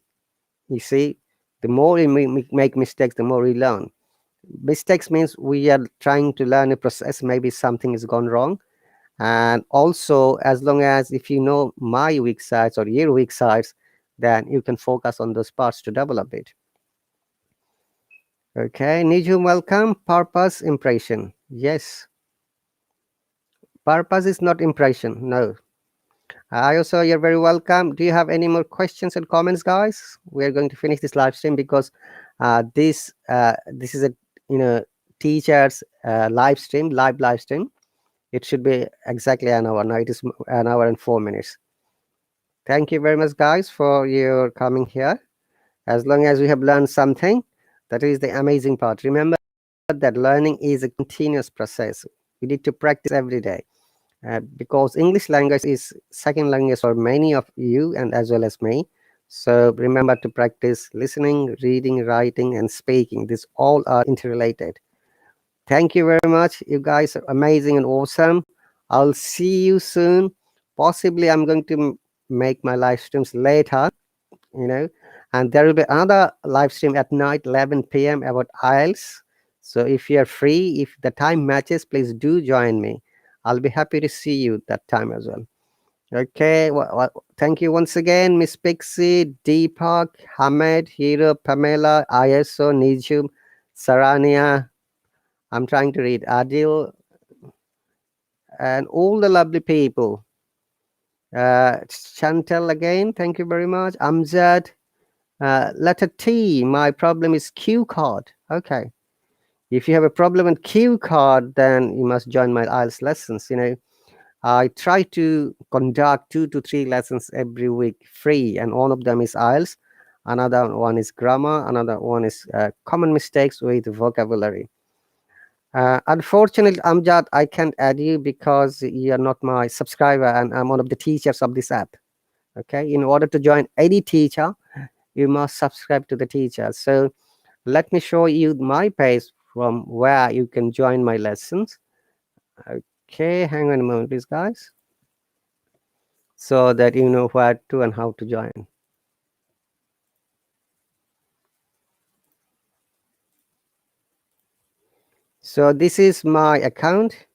Speaker 1: you see, the more we make mistakes, the more we learn. Mistakes means we are trying to learn a process. Maybe something has gone wrong. And also, as long as if you know my weak sides or your weak sides, then you can focus on those parts to develop it. Okay, Nijum, welcome. Purpose, impression. Yes. Purpose is not impression. No. Also, you're very welcome. Do you have any more questions and comments, guys? We are going to finish this live stream because this is a teacher's live stream, live stream. It should be exactly an hour. Now it is an hour and 4 minutes. Thank you very much, guys, for your coming here. As long as we have learned something, that is the amazing part. Remember that learning is a continuous process. We need to practice every day. Because English language is second language for many of you and as well as me. So remember to practice listening, reading, writing, and speaking. These all are interrelated. Thank you very much. You guys are amazing and awesome. I'll see you soon. Possibly I'm going to make my live streams later, and there will be another live stream at night, 11 p.m. about IELTS. So if you're free, if the time matches, please do join me. I'll be happy to see you that time as well. Okay, thank you once again, Miss Pixie, Deepak, Hamed, Hero, Pamela, ISO, Nijum, Sarania. I'm trying to read Adil, and all the lovely people. Chantel again, thank you very much. Amjad, letter T, my problem is Q card. Okay. If you have a problem with Q card, then you must join my IELTS lessons. I try to conduct 2 to 3 lessons every week free, and one of them is IELTS. Another one is grammar. Another one is common mistakes with vocabulary. Unfortunately, Amjad, I can't add you because you are not my subscriber, and I'm one of the teachers of this app. Okay. In order to join any teacher, you must subscribe to the teacher. So let me show you my page from where you can join my lessons. Okay, hang on a moment, please, guys, so that you know where to and how to join. So this is my account.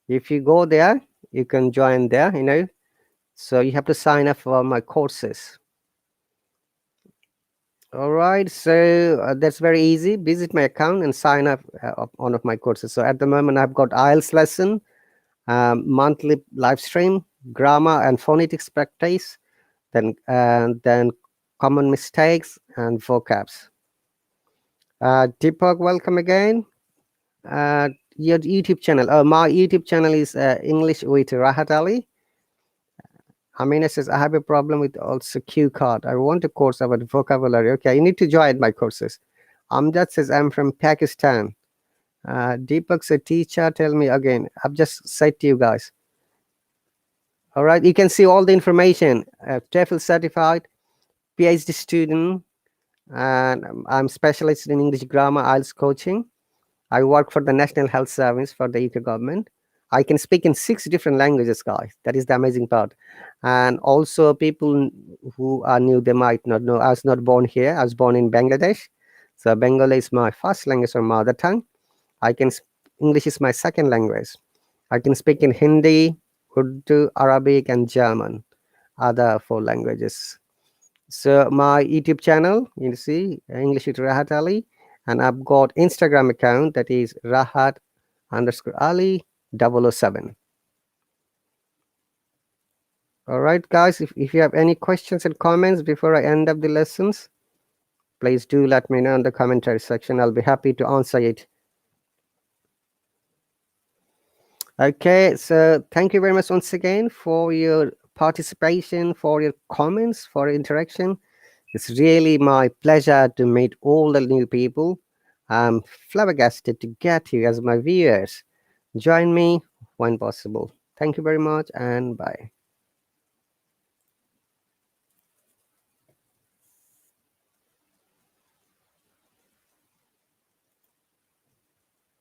Speaker 1: If you go there, you can join there, so you have to sign up for my courses. All right, so that's very easy. Visit my account and sign up on one of my courses. So at the moment, I've got IELTS lesson, monthly live stream, grammar and phonetics practice, then common mistakes and vocabs. Deepak, welcome again. Your YouTube channel. My YouTube channel is English with Rahat Ali. Amina says, I have a problem with also Q card. I want a course about vocabulary. Okay, you need to join my courses. Amjad says, I'm from Pakistan. Deepak said, teacher, tell me again. I've just said to you guys. All right, you can see all the information. TEFL certified, PhD student, and I'm specialized in English grammar, IELTS coaching. I work for the National Health Service for the UK government. I can speak in 6 different languages, guys. That is the amazing part. And also, people who are new, they might not know. I was not born here. I was born in Bangladesh. So Bengali is my first language or mother tongue. English is my second language. I can speak in Hindi, Urdu, Arabic, and German, other 4 languages. So my YouTube channel, you see, English with Rahat Ali, and I've got Instagram account that is Rahat_Ali 007. All right, guys, if you have any questions and comments before I end up the lessons, please do let me know in the commentary section. I'll be happy to answer it. Okay, so thank you very much once again for your participation, for your comments, for your interaction. It's really my pleasure to meet all the new people. I'm flabbergasted to get you as my viewers. Join me when possible. Thank you very much and bye.